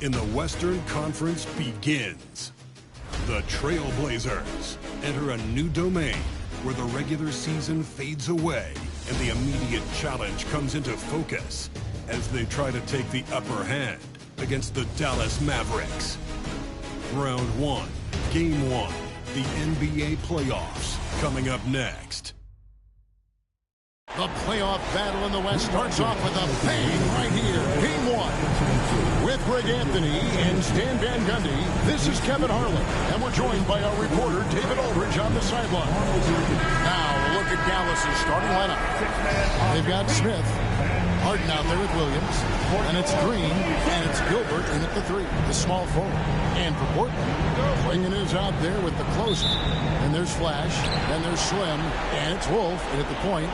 in the Western Conference begins. The Trailblazers enter a new domain where the regular season fades away and the immediate challenge comes into focus as they try to take the upper hand against the Dallas Mavericks. Round 1, Game 1, the NBA playoffs coming up next. The playoff battle in the West starts off with a bang right here. Game 1. With Greg Anthony and Stan Van Gundy, this is Kevin Harlan, and we're joined by our reporter David Aldridge on the sideline. Now, look at Dallas' starting lineup. They've got Smith, Harden out there with Williams, and it's Green, and it's Gilbert in at the 3, the small forward. And for Portland, Wingen is out there with the closer. And there's Flash, then there's Slim, and it's Wolf in at the point.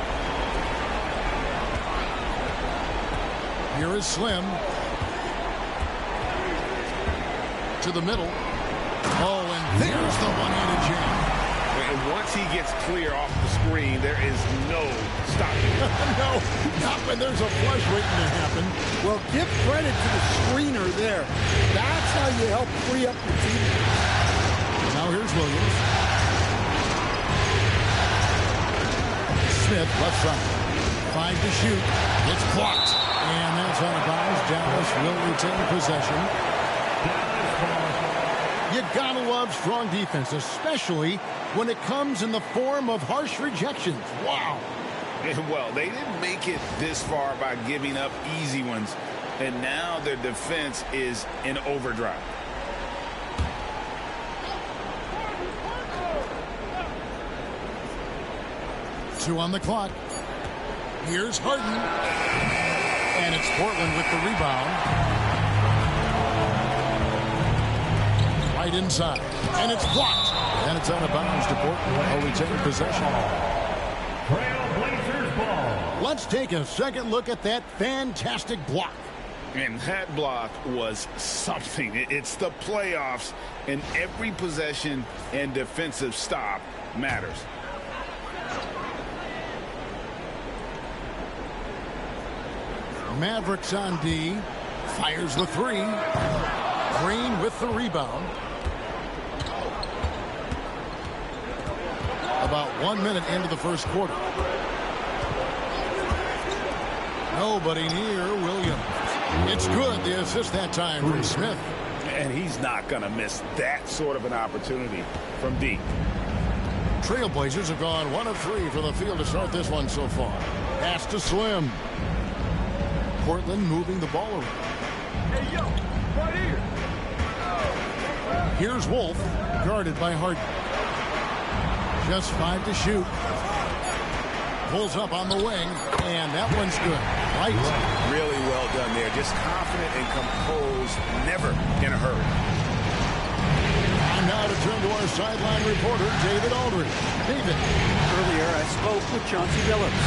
Here is Slim. To the middle. Oh, and there's the one-handed jam. And once he gets clear off the screen, there is no stopping him. No, not when there's a flush waiting to happen. Well, give credit to the screener there. That's how you help free up your team. Now here's Williams. Smith, left side. 5 to shoot. It's blocked. And that's out of bounds. Dallas will retain possession. You gotta love strong defense, especially when it comes in the form of harsh rejections. Wow. Well, they didn't make it this far by giving up easy ones. And now their defense is in overdrive. Two on the clock. Here's Harden. And it's Portland with the rebound. Right inside. And it's blocked. And it's out of bounds to Portland. While we take possession. Trailblazers ball. Let's take a second look at that fantastic block. And that block was something. It's the playoffs, and every possession and defensive stop matters. Mavericks on D. Fires the 3. Green with the rebound. About 1 minute into the first quarter. Nobody near Williams. It's good. The assist that time from Smith. And he's not going to miss that sort of an opportunity from D. Trailblazers have gone 1 of 3 for the field to start this one so far. Pass to Slim. Portland moving the ball around. Hey, yo, right here. Here's Wolf, guarded by Harden. Just 5 to shoot. Pulls up on the wing, and that one's good. Right. Really well done there. Just confident and composed, never in a hurry. And now to turn to our sideline reporter, David Aldridge. David. Earlier, I spoke with Chauncey Billups.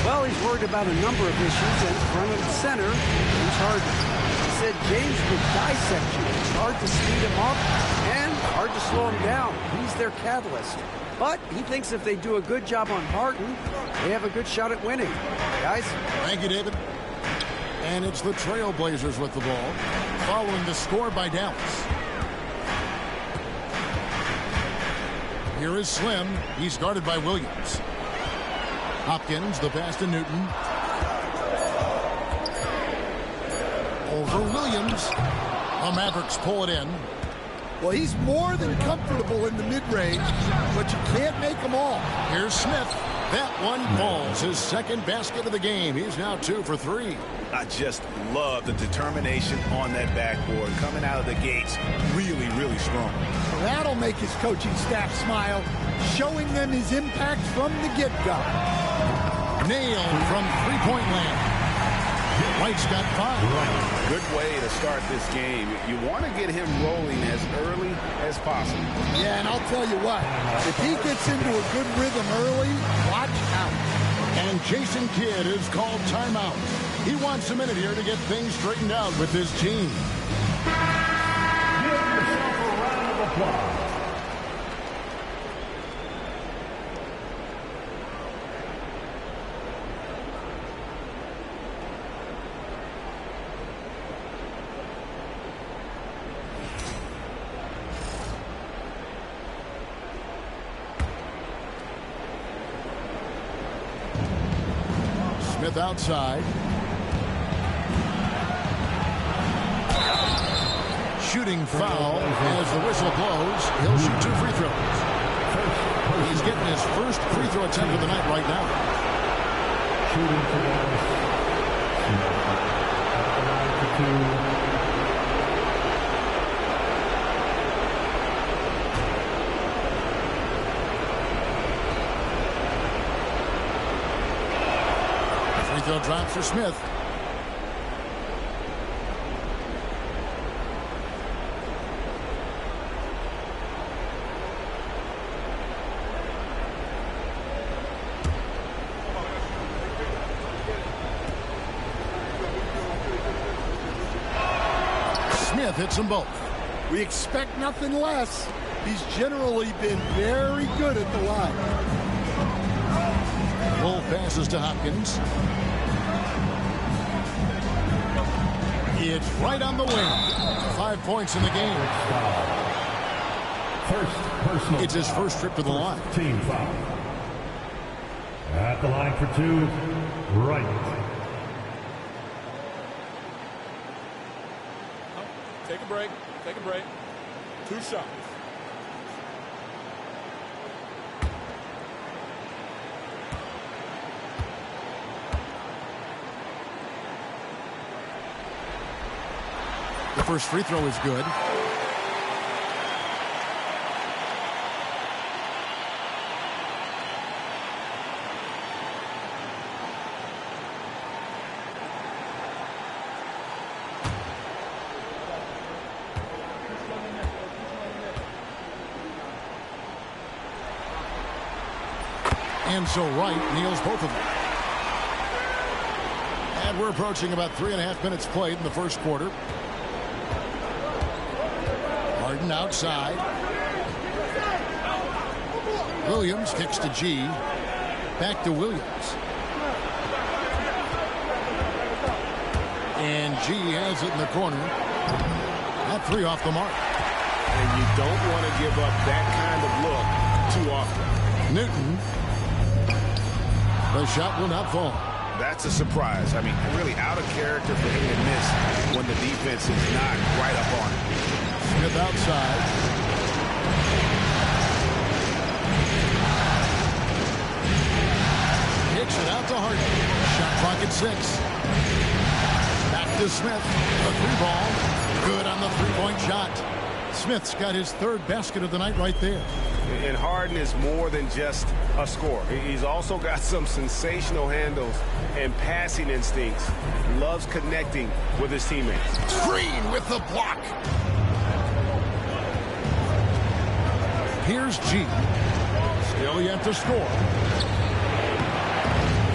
Well, he's worried about a number of issues, and front of the center, James Harden. He said James would dissect you. It's hard to speed him up and hard to slow him down. He's their catalyst. But he thinks if they do a good job on Harden, they have a good shot at winning. Guys? Thank you, David. And it's the Trailblazers with the ball, following the score by Dallas. Here is Slim. He's guarded by Williams. Hopkins, the pass to Newton. Over Williams. The Mavericks pull it in. Well, he's more than comfortable in the mid-range, but you can't make them all. Here's Smith. That one falls. His second basket of the game. He's now 2 for 3. I just love the determination on that backboard. Coming out of the gates, really, really strong. That'll make his coaching staff smile, showing them his impact from the get-go. Nailed from three-point land. White's got 5. Good way to start this game. You want to get him rolling as early as possible. Yeah, and I'll tell you what, if he gets into a good rhythm early, watch out. And Jason Kidd is called timeout. He wants a minute here to get things straightened out with his team. Give yourself a round of applause. Smith outside. Shooting foul as the whistle blows. He'll shoot 2 free throws. He's getting his first free throw attempt of the night right now. Shooting for Dallas. At the line for 2. Free throw drops for Smith. Smith hits them both. We expect nothing less. He's generally been very good at the line. Wolf passes to Hopkins. It's right on the wing. 5 points in the game. First personal. It's his first trip to the line. Team foul. At the line for 2, right. Take a break. Take a break. 2 shots. The first free throw is good. And so Wright nails both of them. And we're approaching about 3.5 minutes played in the first quarter. Harden outside. Williams kicks to G. Back to Williams. And G has it in the corner. That 3 off the mark. And you don't want to give up that kind of look too often. Newton. The shot will not fall. That's a surprise. I mean, really out of character for him to miss when the defense is not right up on it. Smith outside. Kicks it out to Harden. Shot clock at 6. Back to Smith. The 3-ball. Good on the 3-point shot. Smith's got his 3rd basket of the night right there. And Harden is more than just a scorer. He's also got some sensational handles and passing instincts. Loves connecting with his teammates. Green with the block. Here's G. Still yet to score.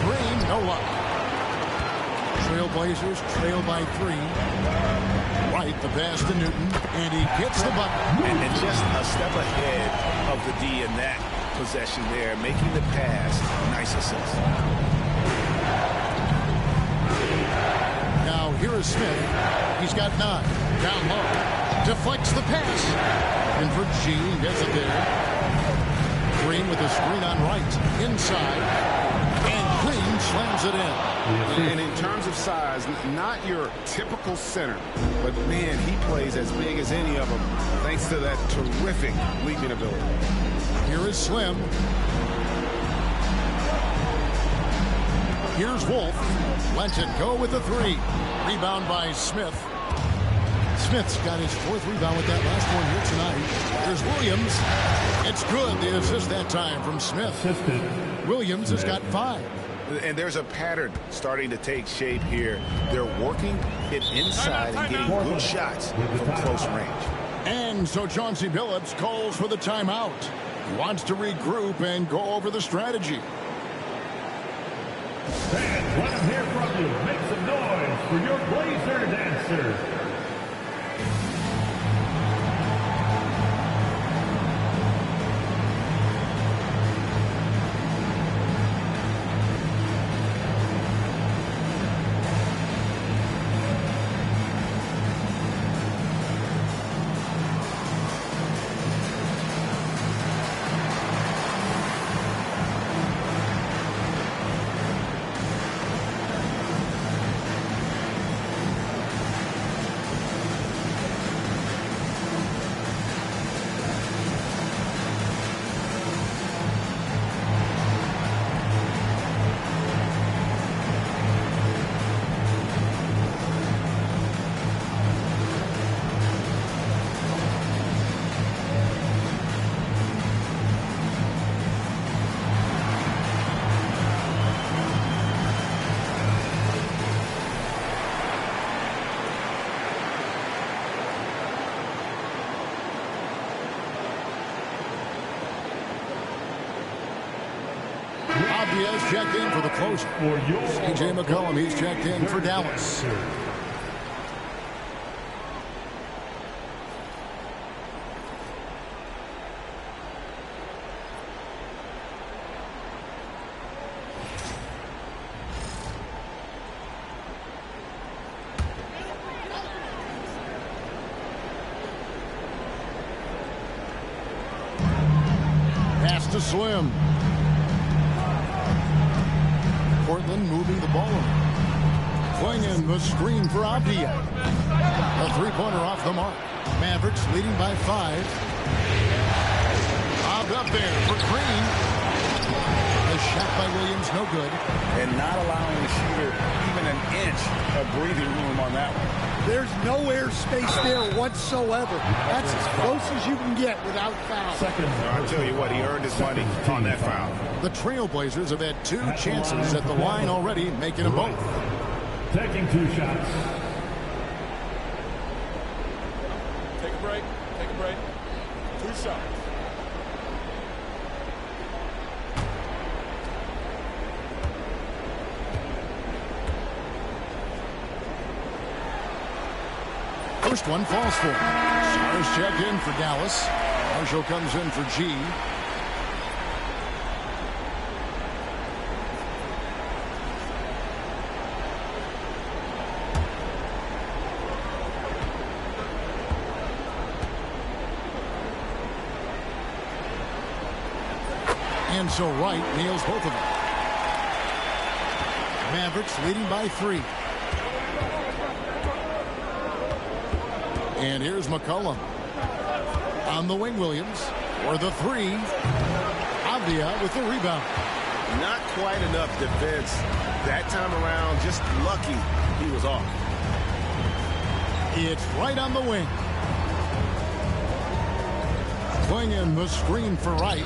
Green, no luck. Trailblazers trail by 3. Wright, the pass to Newton, and he gets the bucket. And just a step ahead of the D in that possession there, making the pass. Nice assist. Now here is Smith. He's got 9. Down low. Deflects the pass. And for G, he gets it there. Green with a screen on Wright. Inside. And Green slams it in. And in terms of size, not your typical center, but man, he plays as big as any of them thanks to that terrific leaping ability. Here is Slim. Here's Wolf. Lets it go with the 3. Rebound by Smith. Smith's got his 4th rebound with that last one here tonight. Here's Williams. It's good. The assist that time from Smith. Williams has got 5. And there's a pattern starting to take shape here. They're working it inside and getting good shots from close range. And so Chauncey Billups calls for the timeout. He wants to regroup and go over the strategy. Fans, let them hear from you. Make some noise for your Blazer dancers. He has checked in for the closer. C.J. McCollum, he's checked in for Dallas. Pass to Slim. Portland moving the ball around. Flinging the screen for Avdia. A three-pointer off the mark. Mavericks leading by 5. Bobbed up there for Green. A shot by Williams, no good. And not allowing the shooter even an inch of breathing room on that one. There's no airspace there whatsoever. That's as close as you can get without foul. I'll tell you what, he earned his money on that foul. The Trailblazers have had 2 chances at the line already, making them both. Taking 2 shots. Take a break. Take a break. 2 shots. First one falls for him. Stars checked in for Dallas. Marshall comes in for G. And so Wright nails both of them. Mavericks leading by 3. And here's McCollum. On the wing, Williams. For the 3. Avdia with the rebound. Not quite enough defense that time around. Just lucky he was off. It's right on the wing. Flinging the screen for Wright.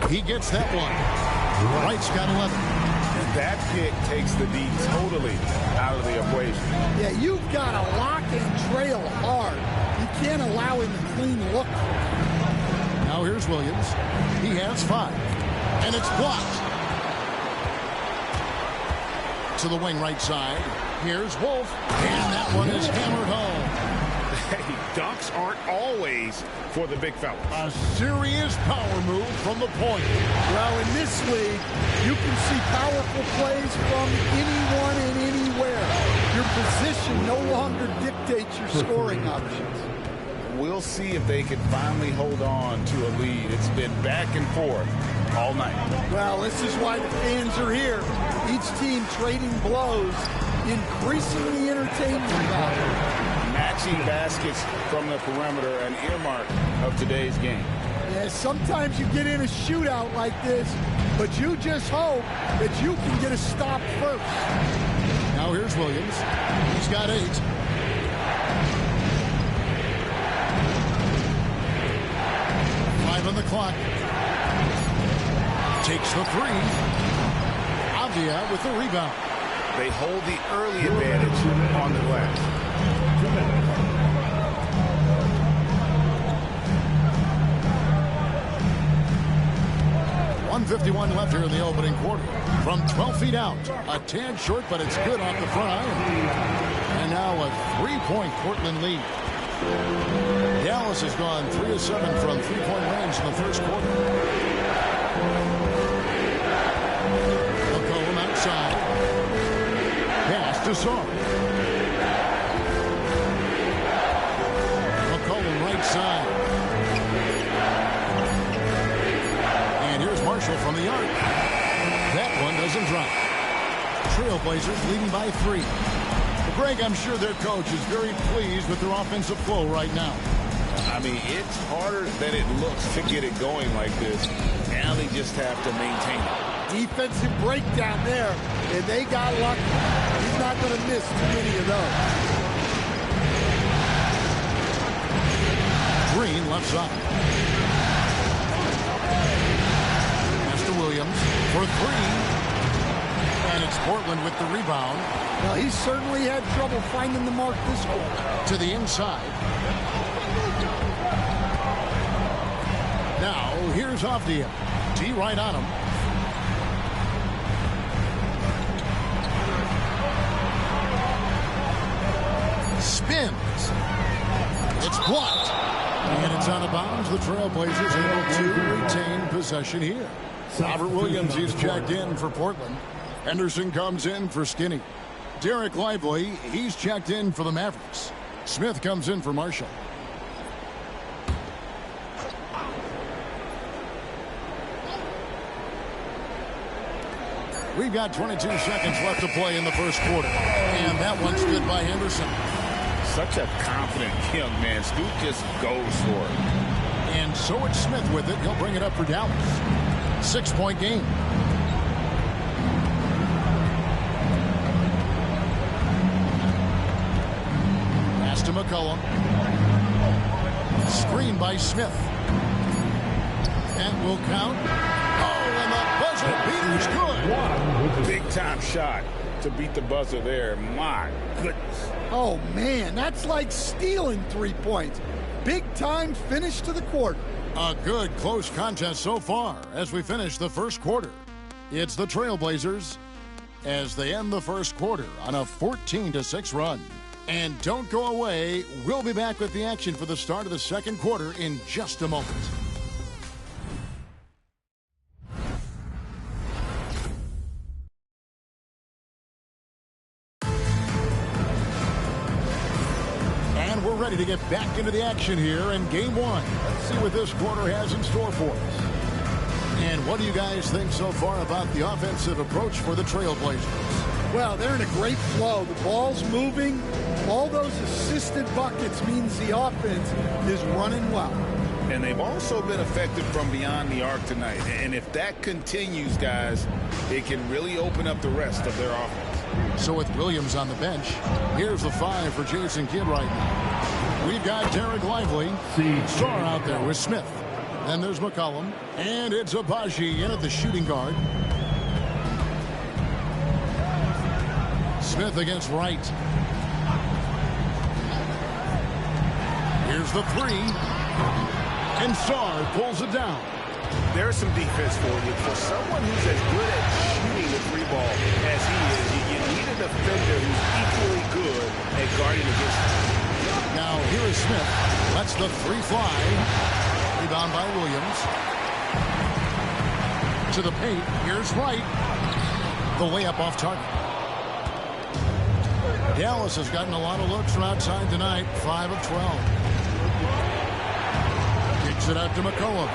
He gets that one. Wright's got 11. And that pick takes the D totally out of the equation. Yeah, you've got to lock and trail hard. You can't allow him to clean look. Now here's Williams. He has 5. And it's blocked. To the wing right side. Here's Wolf. And that one is hammered home. Hey, dunks aren't always for the big fellas. A serious power move from the point. Well, in this league, you can see powerful plays from anyone and anywhere. Your position no longer dictates your scoring options. We'll see if they can finally hold on to a lead. It's been back and forth all night. Well, this is why the fans are here. Each team trading blows, increasing the entertainment value. Matching baskets from the perimeter, an earmark of today's game. Yeah, sometimes you get in a shootout like this, but you just hope that you can get a stop first. Now here's Williams. He's got 8. On the clock. Takes the 3. Avdia with the rebound. They hold the early advantage on the glass. 1:51 left here in the opening quarter. From 12 feet out. A tad short, but it's good off the front iron. And now a 3-point Portland lead. Dallas has gone 3 of 7 from 3-point range in the first quarter. McCollum outside. Pass to Saw. McCollum right side. And here's Marshall from the arc. That one doesn't drop. Trailblazers leading by 3. Greg, I'm sure their coach is very pleased with their offensive flow right now. I mean, it's harder than it looks to get it going like this. Now they just have to maintain it. Defensive breakdown there, and they got lucky. He's not going to miss too many of those. Green left side. Pass to Williams for 3. And it's Portland with the rebound. Well, he certainly had trouble finding the mark this quarter. To the inside. Now, here's Avdia. T right on him. Spins. It's blocked. And it's out of bounds. The Trailblazers able to retain possession here. Robert Williams, he's checked in for Portland. Henderson comes in for Skinny. Derek Lively, he's checked in for the Mavericks. Smith comes in for Marshall. We've got 22 seconds left to play in the first quarter. And that one's good by Henderson. Such a confident young man. Scoot just goes for it. And so it's Smith with it. He'll bring it up for Dallas. 6-point game. Pass to McCollum. Screen by Smith. And will count. Oh, and the buzzer beater's good. Big time shot to beat the buzzer there. My goodness. Oh, man, that's like stealing 3 points. Big time finish to the quarter. A good close contest so far as we finish the first quarter. It's the Trailblazers as they end the first quarter on a 14-6 run. And don't go away. We'll be back with the action for the start of the second quarter in just a moment. And we're ready to get back into the action here in game one. Let's see what this quarter has in store for us. And what do you guys think so far about the offensive approach for the Trailblazers? Well, they're in a great flow. The ball's moving. All those assisted buckets means the offense is running well. And they've also been effective from beyond the arc tonight. And if that continues, guys, it can really open up the rest of their offense. So with Williams on the bench, here's the 5 for Jason Kidd right now. We've got Derek Lively. Sarr out there with Smith. Then there's McCollum. And it's Agbaji in at the shooting guard. Smith against Wright. Here's the 3. And Sarr pulls it down. There's some defense for you. For someone who's as good at shooting the 3 ball as he is, you need a defender who's equally good at guarding against him. Now here is Smith. Lets the 3 fly. Rebound by Williams. To the paint. Here's Wright. The layup off target. Dallas has gotten a lot of looks from outside tonight. 5 of 12. Kicks it out to McCollum.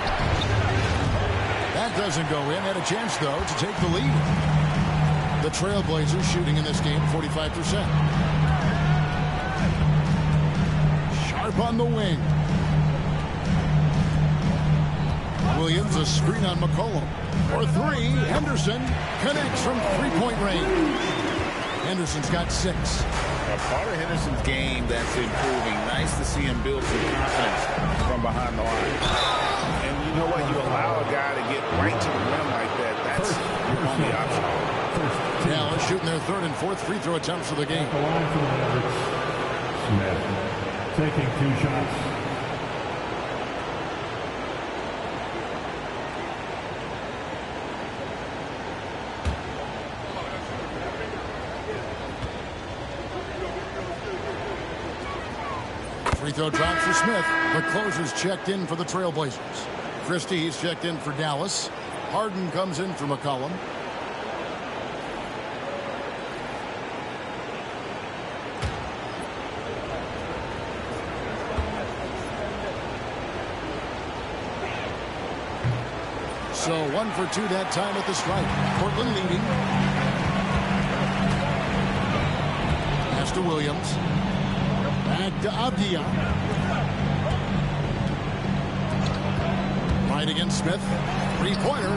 That doesn't go in. Had a chance, though, to take the lead. The Trailblazers shooting in this game 45%. Sharp on the wing. Williams, a screen on McCollum. For 3, Henderson connects from 3-point range. Henderson's got 6. A part of Henderson's game that's improving. Nice to see him build some confidence from behind the line. And you know what? You allow a guy to get right to the rim like that. That's your only option. Dallas shooting their 3rd and 4th free throw attempts of the game. The line for the Mavericks. Smith taking 2 shots. Free throw drops for Smith. The closer's checked in for the Trailblazers. Christie's checked in for Dallas. Harden comes in for McCollum. So 1 for 2 that time at the stripe. Portland leading. Pass to Williams. Back to Avdia. Right against Smith. 3-pointer.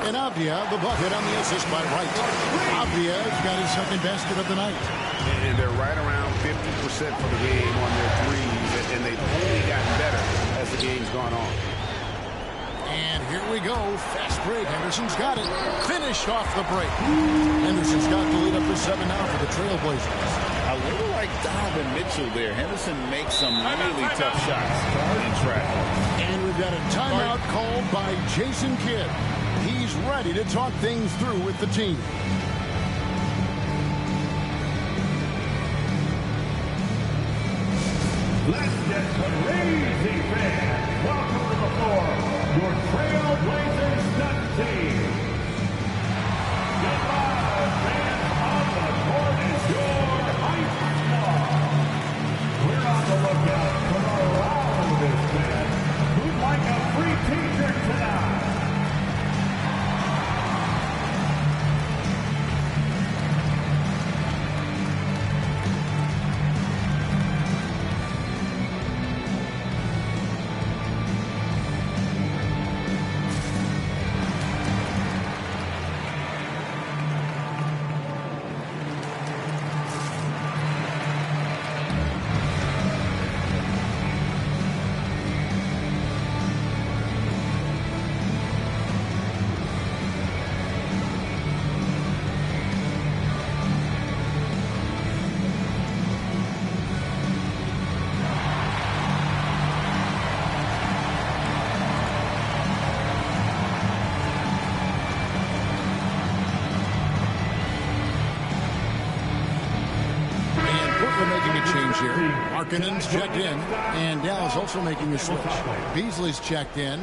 And Avdia, the bucket on the assist by Wright. Avdia's got his 2nd basket of the night. And they're right around 50% for the game on their threes. And they've only gotten better as the game's gone on. And here we go. Fast break. Henderson's got it. Finished off the break. Henderson's got the lead up to 7 now for the Trailblazers. A little like Donovan Mitchell there. Henderson makes some really tough shots in traffic. And we've got a timeout called by Jason Kidd. He's ready to talk things through with the team. Let's get some crazy fans. Welcome to the floor, your Trailblazers Stunt Team. Goodbye, fans on the court is your hype squad. We're on the lookout for the loudest fan who'd like a free t-shirt tonight. Markkanen's checked in, and Dallas also making a switch. Beasley's checked in.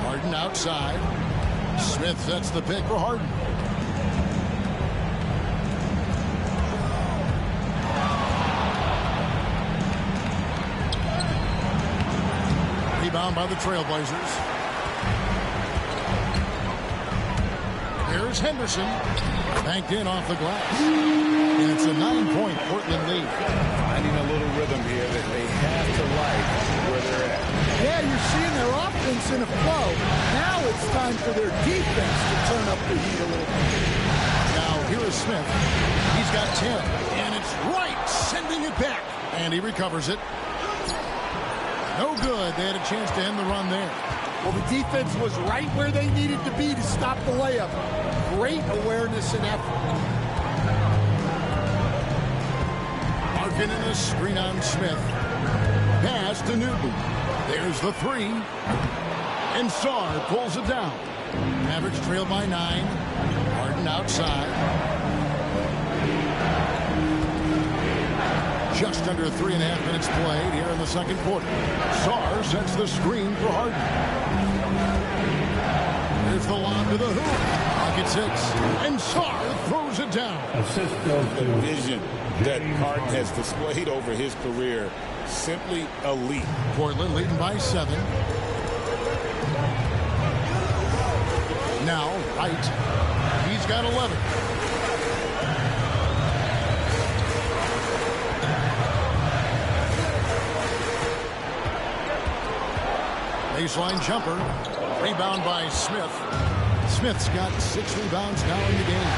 Harden outside. Smith sets the pick for Harden. Rebound by the Trailblazers. Here's Henderson. Banked in off the glass. And it's a 9-point Portland lead. Finding a little rhythm here that they have to like where they're at. Yeah, you're seeing their offense in a flow. Now it's time for their defense to turn up the heat a little bit. Now here is Smith. He's got 10. And it's right, sending it back. And he recovers it. No good. They had a chance to end the run there. Well, the defense was right where they needed to be to stop the layup. Great awareness and effort. Markkanen a screen on Smith. Pass to Newton. There's the three. And Sarr pulls it down. Mavericks trail by 9. Harden outside. Just under 3.5 minutes played here in the second quarter. Sarr sets the screen for Harden. Here's the lob to the hoop. Pocket 6. And Sarr throws it down. Assist goes to The vision that Harden has displayed over his career, simply elite. Portland leading by 7. Now, White. He's got 11. Baseline jumper. Rebound by Smith. Smith's got 6 rebounds now in the game.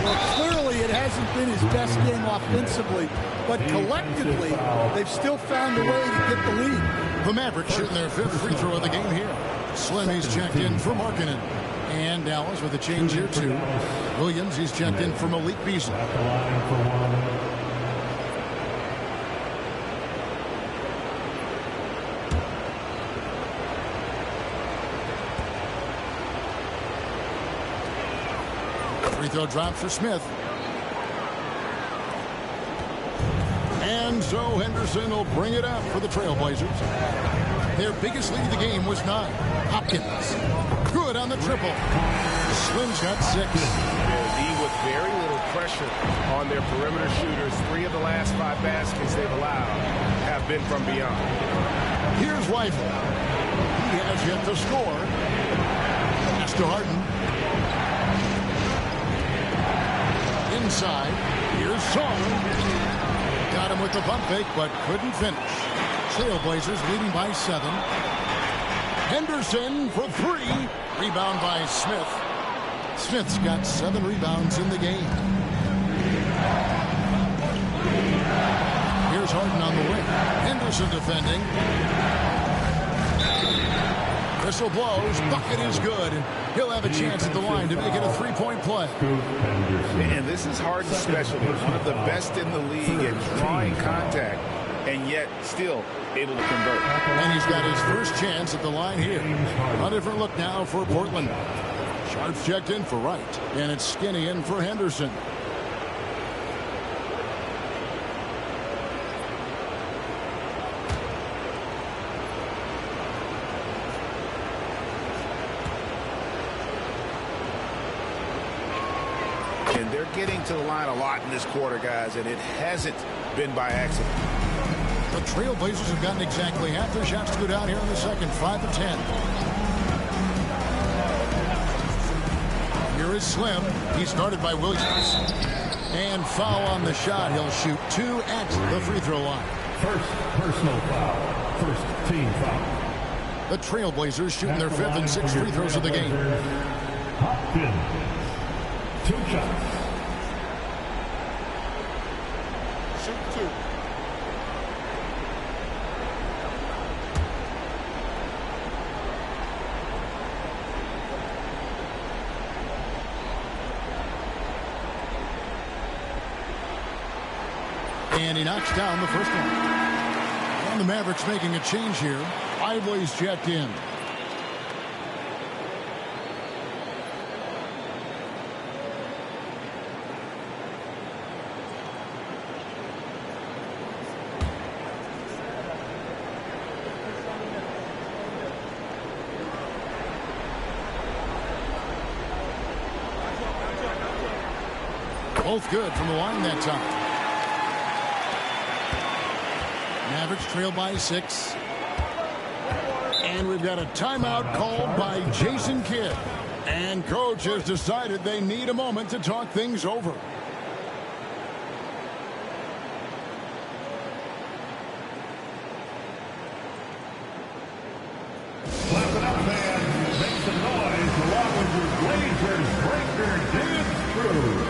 Well, clearly it hasn't been his best game offensively, but collectively, they've still found a way to get the lead. The Mavericks shooting their 5th free throw of the game here. Slimy's checked in for Markkanen. And Dallas with a change here, too. Williams, he's checked in for Malik Beasley. at the line for one. Free throw drop for Smith. And so Henderson will bring it up for the Trailblazers. Their biggest lead of the game was 9. Hopkins. Good on the triple. Slim's got 6. D with very little pressure on their perimeter shooters. 3 of the last 5 baskets they've allowed have been from beyond. Here's Rifle. He has yet to score. Pass to Harden. Inside. Here's Sarr. Got him with the bump fake, but couldn't finish. Trailblazers leading by 7. Henderson for 3. Rebound by Smith. Smith's got 7 rebounds in the game. Here's Harden on the wing. Henderson defending. Whistle blows. Bucket is good. He'll have a chance at the line to make it a three-point play. And this is Harden's specialty. One of the best in the league at drawing contact and yet still able to convert. And he's got his first chance at the line here. A different look now for Portland. Sharps checked in for Wright, and it's Skinny in for Henderson. And they're getting to the line a lot in this quarter, guys, and it hasn't been by accident. The Trailblazers have gotten exactly half their shots to go down here in the second, 5 of 10. Here is Slim. He's guarded by Williams. And foul on the shot. He'll shoot 2 at the free throw line. First personal foul. First team foul. The Trailblazers shooting their 5th and 6th free throws of the game. Hopkins. 2 shots. Shoot 2. And he knocks down the first one. And the Mavericks making a change here. Ively's checked in. Both good from the line that time. Mavericks trail by 6. And we've got a timeout called by Jason Kidd. And coach has decided they need a moment to talk things over. Clap it up, fans. Make some noise along with your Blazers breaker dance crew.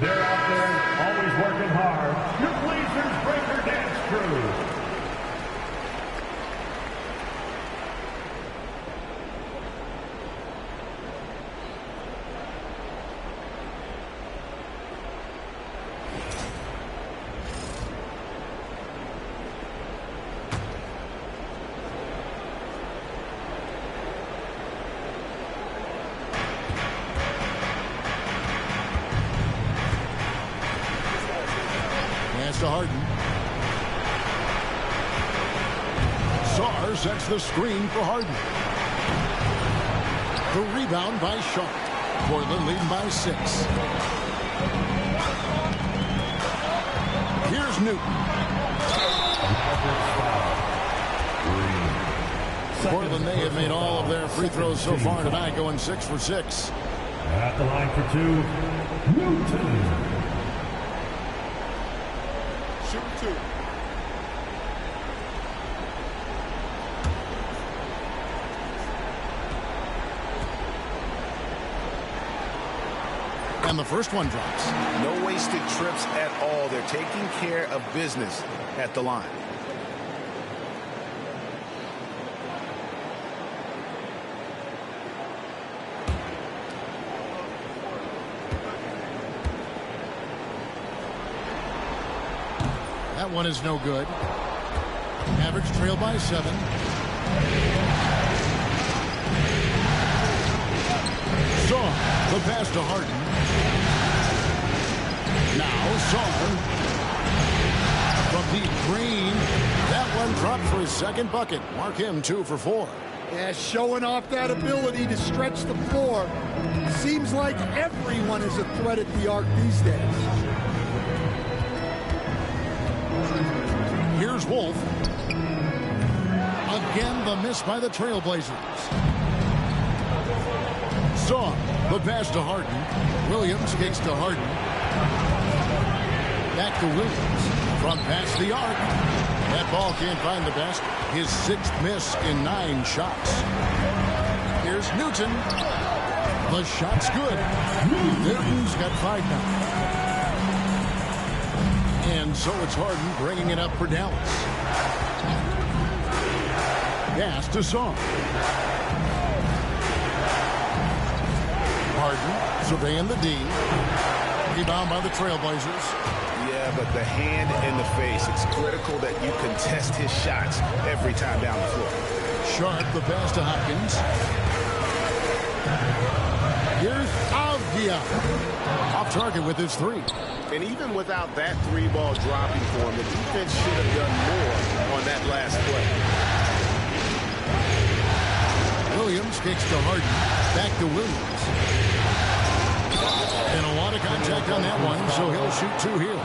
They're out there always working hard. Your Blazers breaker dance crew. To Harden. Sarr sets the screen for Harden. The rebound by Sharp. Portland leading by 6. Here's Newton. Portland, they have made all of their free throws so far tonight, going 6 for 6. At the line for 2, Newton. Shoot 2. And the first one drops. No wasted trips at all. They're taking care of business at the line. That one is no good. Mavericks trail by 7. Song, the pass to Harden. Now Song. From deep, Green. That one dropped for his second bucket. Mark him 2 for 4. Yeah, showing off that ability to stretch the floor. Seems like everyone is a threat at the arc these days. Here's Wolf. Again, the miss by the Trailblazers. Song, the pass to Harden. Williams kicks to Harden. Back to Williams. From past the arc. That ball can't find the basket. His 6th miss in 9 shots. Here's Newton. The shot's good. Newton's got 5 now. And so it's Harden bringing it up for Dallas. Pass to Song. Harden surveying the D. Rebound by the Trailblazers. Yeah, but the hand in the face. It's critical that you contest his shots every time down the floor. Sharp, the pass to Hopkins. Here's Avdia. Off target with his 3. And even without that 3-ball dropping for him, the defense should have done more on that last play. Williams kicks to Harden. Back to Williams. And a lot of contact on that one, so he'll shoot 2 here.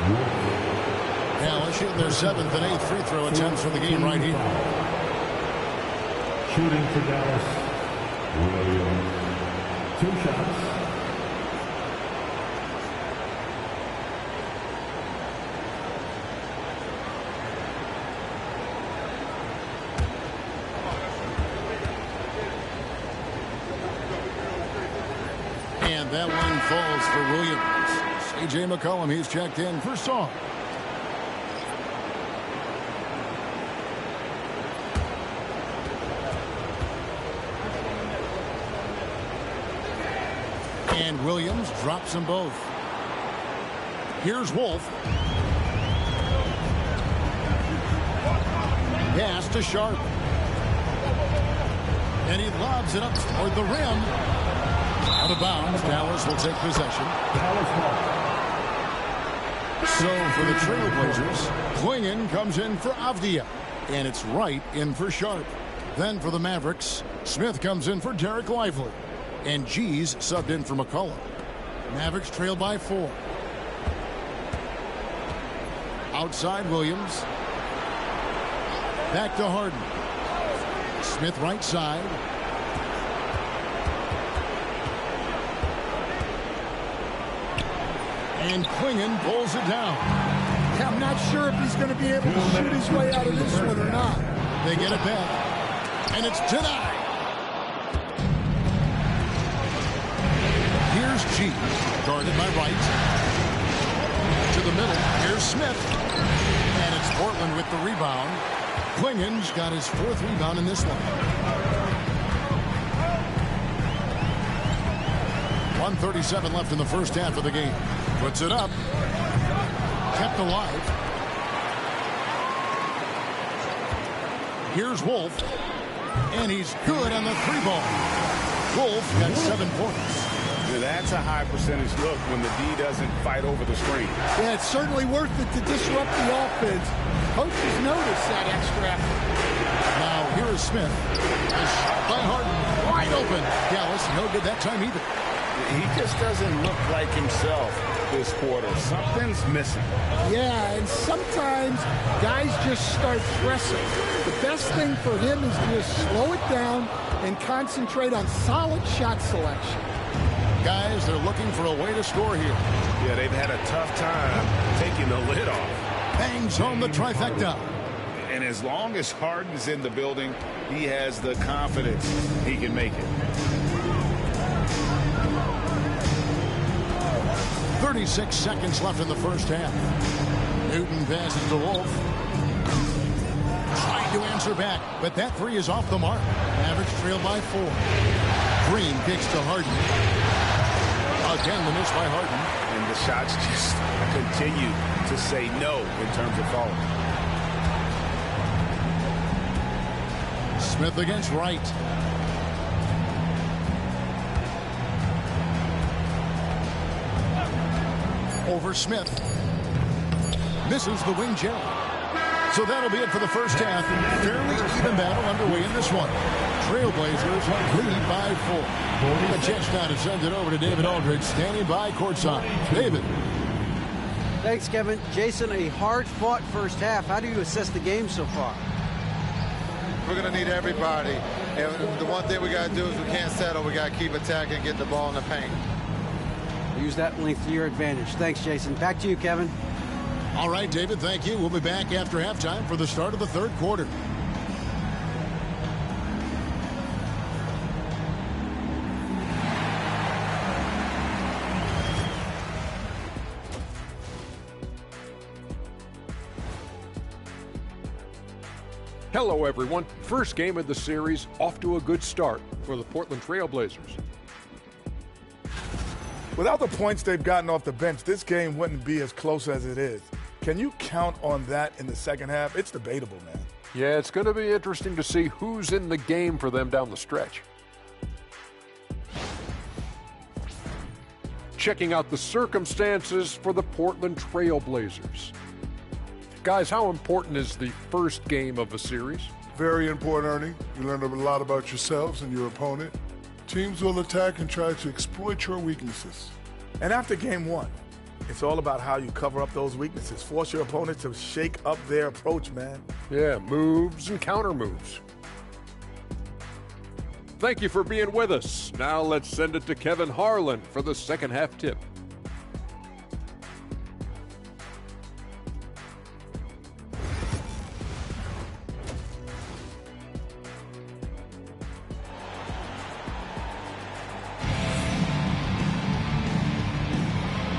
Dallas shooting their 7th and 8th free throw attempts for the game right here. Shooting for Dallas. Williams. 2 shots. And that one falls for Williams. C.J. McCollum, he's checked in for Song. And Williams drops them both. Here's Wolf. Pass to Sharp. And he lobs it up toward the rim. Out of bounds. Dallas will take possession. So for the Trailblazers, Klingon comes in for Avdia. And it's Wright in for Sharp. Then for the Mavericks, Smith comes in for Derek Lively. And G's subbed in for McCullough. Mavericks trail by 4. Outside Williams. Back to Harden. Smith right side. And Klingon pulls it down. Yeah, I'm not sure if he's going to be able to shoot his way out of this one or not. They get it back. And it's denied. Here's G. Guarded by Wright. To the middle. Here's Smith. And it's Portland with the rebound. Klingon's got his 4th rebound in this one. 1:37 left in the first half of the game. Puts it up. Kept alive. Here's Wolf. And he's good on the 3-ball. Wolf got 7 points. That's a high percentage look when the D doesn't fight over the screen. Yeah, it's certainly worth it to disrupt the offense. Coaches notice that extra effort. Now here is Smith. A shot by Harden. Wide open. Dallas no good that time either. He just doesn't look like himself this quarter. Something's missing. Yeah, and sometimes guys just start pressing. The best thing for him is to just slow it down and concentrate on solid shot selection. Guys, they're looking for a way to score here. Yeah, they've had a tough time taking the lid off. Bangs home the trifecta. And as long as Harden's in the building, he has the confidence he can make it. 36 seconds left in the first half. Newton passes to Wolf. Trying to answer back, but that 3 is off the mark. Mavericks trail by 4. Green kicks to Harden. Again, the miss by Harden. And the shots just continue to say no in terms of falling. Smith against Wright. Over Smith. Misses the wing jab. So that'll be it for the first half. Fairly even battle underway in this one. Trailblazers lead by 4. A chance now to send it over to David Aldridge, standing by courtside. David. Thanks, Kevin. Jason, a hard-fought first half. How do you assess the game so far? We're going to need everybody. And the one thing we got to do is we can't settle. We got to keep attacking and get the ball in the paint. Use that length to your advantage. Thanks, Jason. Back to you, Kevin. All right, David, thank you. We'll be back after halftime for the start of the third quarter. Hello, everyone. First game of the series, off to a good start for the Portland Trailblazers. Without the points they've gotten off the bench, this game wouldn't be as close as it is. Can you count on that in the second half? It's debatable, man. Yeah, it's going to be interesting to see who's in the game for them down the stretch. Checking out the circumstances for the Portland Trailblazers. Guys, how important is the first game of a series? Very important, Ernie. You learn a lot about yourselves and your opponent. Teams will attack and try to exploit your weaknesses. And after game 1, it's all about how you cover up those weaknesses. Force your opponent to shake up their approach, man. Yeah, moves and counter moves. Thank you for being with us. Now let's send it to Kevin Harlan for the second half tip.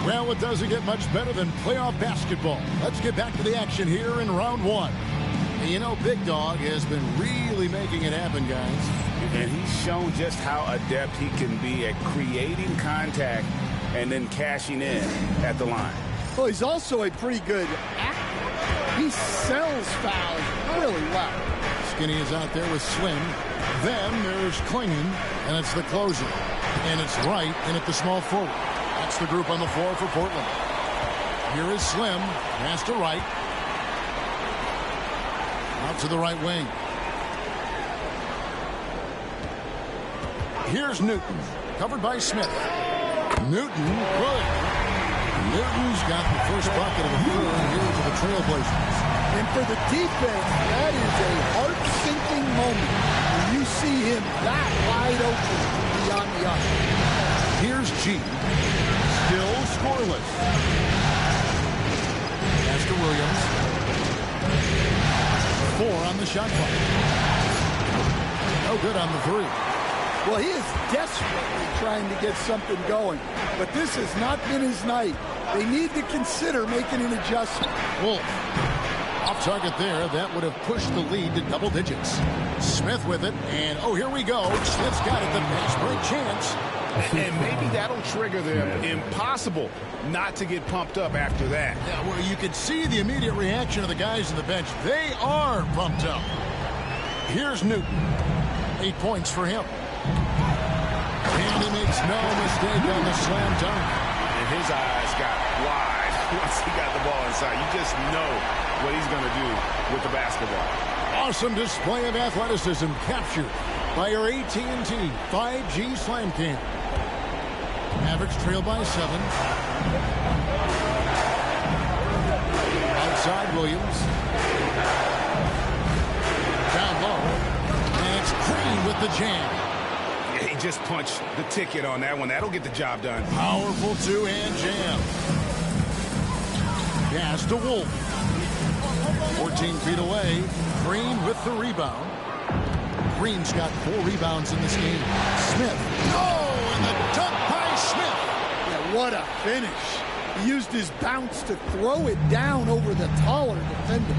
Well, it doesn't get much better than playoff basketball. Let's get back to the action here in round 1. And you know, Big Dog has been really making it happen, guys. And he's shown just how adept he can be at creating contact and then cashing in at the line. Well, he's also a pretty good actor. He sells fouls really well. Skinny is out there with Slim. Then there's Klingon, and it's the closer. And it's Wright in at the small forward. That's the group on the floor for Portland. Here is Slim. Pass to Wright. Out to the right wing. Here's Newton. Covered by Smith. Newton, good. Newton's got the first bucket of the third here for the Trailblazers. And for the defense, that is a heart-sinking moment when you see him that wide open beyond the arc. Here's G. Still scoreless. Pass to Williams. 4 on the shot clock. No good on the 3. Well, he is desperately trying to get something going, but this has not been his night. They need to consider making an adjustment. Wolf. Off target there. That would have pushed the lead to double digits. Smith with it, and oh, here we go. Smith's got it. The fast break chance. And maybe that'll trigger them. Impossible not to get pumped up after that. Yeah, well, you can see the immediate reaction of the guys on the bench. They are pumped up. Here's Newton. 8 points for him. And he makes no mistake on the slam dunk. And his eyes got wide once he got the ball inside. You just know what he's going to do with the basketball. Awesome display of athleticism captured by your AT&T 5G Slam Cam. Mavericks trail by 7. Outside Williams. Down low. And it's Green with the jam. Yeah, he just punched the ticket on that one. That'll get the job done. Powerful two-hand jam. Pass to Wolf. 14 feet away. Green with the rebound. Green's got 4 rebounds in this game. Smith. Oh, and the dunk by Smith. Yeah, what a finish. He used his bounce to throw it down over the taller defender.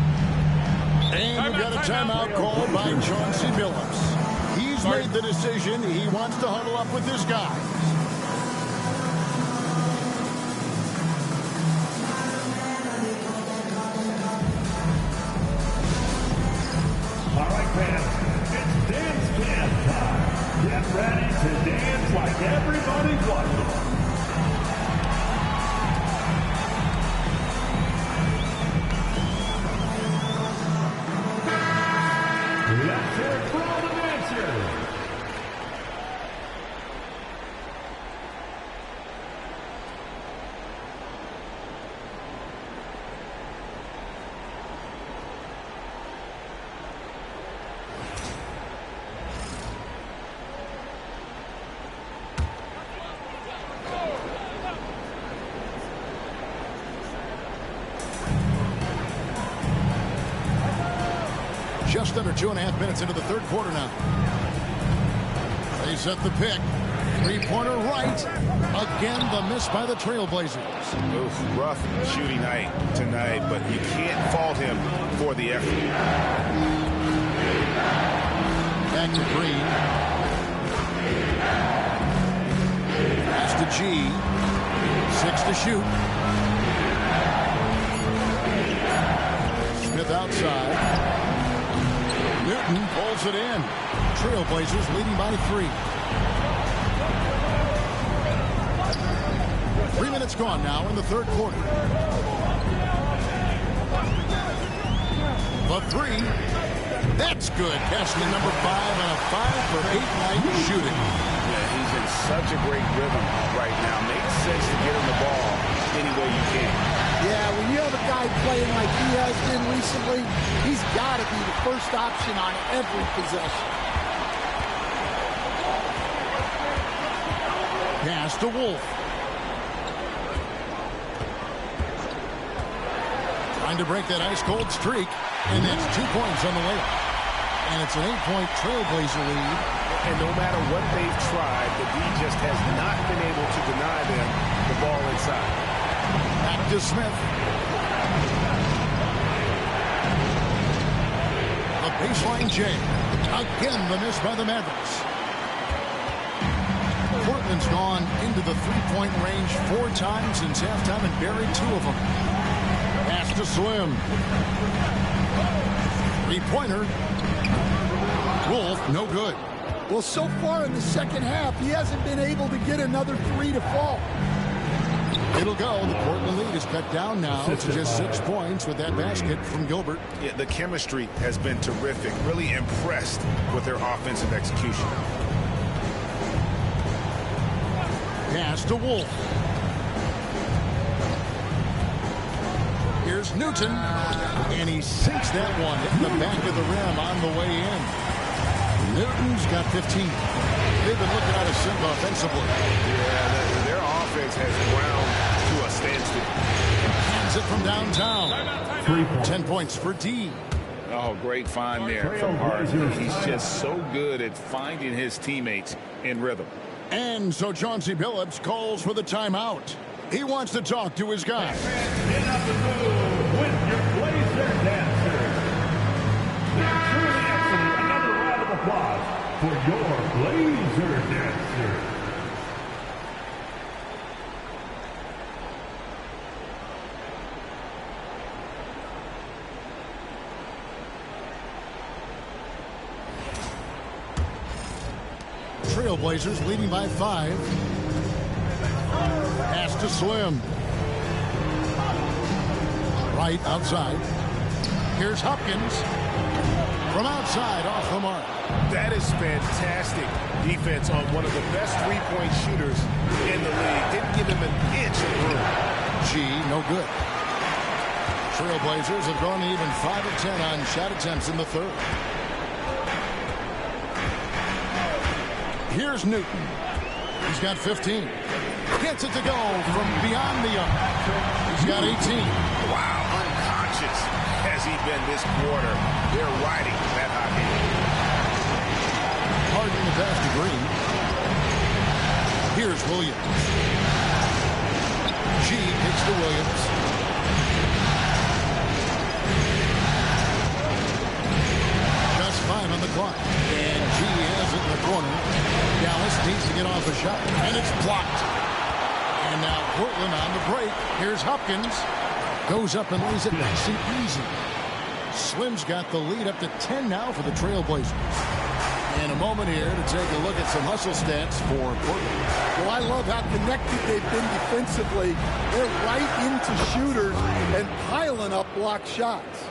And we've got a timeout called by Chauncey Billups. He's made the decision. He wants to huddle up with this guy. All right, fans. It's ready to dance like everybody's watching. Let's hear it for all the dancers. Just under 2.5 minutes into the third quarter now. They set the pick. Three-pointer right. Again, the miss by the Trailblazers. Oof, rough shooting night tonight, but you can't fault him for the effort. Back to Green. Pass to G. 6 to shoot. Smith outside. Newton pulls it in. Trailblazers leading by 3. 3 minutes gone now in the third quarter. The 3. That's good. Casting number 5 on a 5-for-8 night shooting. Yeah, he's in such a great rhythm right now. Makes sense to get him the ball any way you can. Yeah, when you have a guy playing like he has been recently, he's got to be the first option on every possession. Pass to Wolf. Trying to break that ice-cold streak, and that's 2 points on the layup. And it's an 8-point Trailblazer lead. And no matter what they've tried, the D just has not been able to deny them the ball inside. Back to Smith. The baseline J. Again, the miss by the Mavericks. Portland's gone into the three-point range 4 times since halftime and buried 2 of them. Pass to Slim. Three-pointer. Wolf, no good. Well, so far in the second half, he hasn't been able to get another 3 to fall. It'll go. The Portland lead is cut down now to just 6 points with that basket from Gilbert. Yeah, the chemistry has been terrific. Really impressed with their offensive execution. Pass to Wolf. Here's Newton. And he sinks that one in the back of the rim on the way in. Newton's got 15. They've been looking out of sync offensively. Yeah, their offense has ground to a standstill. Hands it from downtown. 10 points for D. Oh, great find there from Harden. He's just so good at finding his teammates in rhythm. And so Chauncey Billups calls for the timeout. He wants to talk to his guys. Get up and move with your Blazer dancers. Truly excellent. Another round of applause for your Blazer dancers. Trailblazers leading by 5. Pass to Slim. Right outside. Here's Hopkins. From outside, off the mark. That is fantastic defense on one of the best three-point shooters in the league. Didn't give him an inch of room. G, no good. Trailblazers have gone even 5 of 10 on shot attempts in the third. Here's Newton. He's got 15. Gets it to go from beyond the arc. He's got 18. Wow, unconscious has he been this quarter. They're riding that hot hand. Harden the pass to Green. Here's Williams. G kicks to Williams. Just 5 on the clock. And G has it in the corner. Dallas needs to get off a shot. And it's blocked. And now Portland on the break. Here's Hopkins. Goes up and lays it nice and easy. Slim's got the lead up to 10 now for the Trailblazers. And a moment here to take a look at some hustle stats for Portland. Well, I love how connected they've been defensively. They're right into shooters and piling up block shots.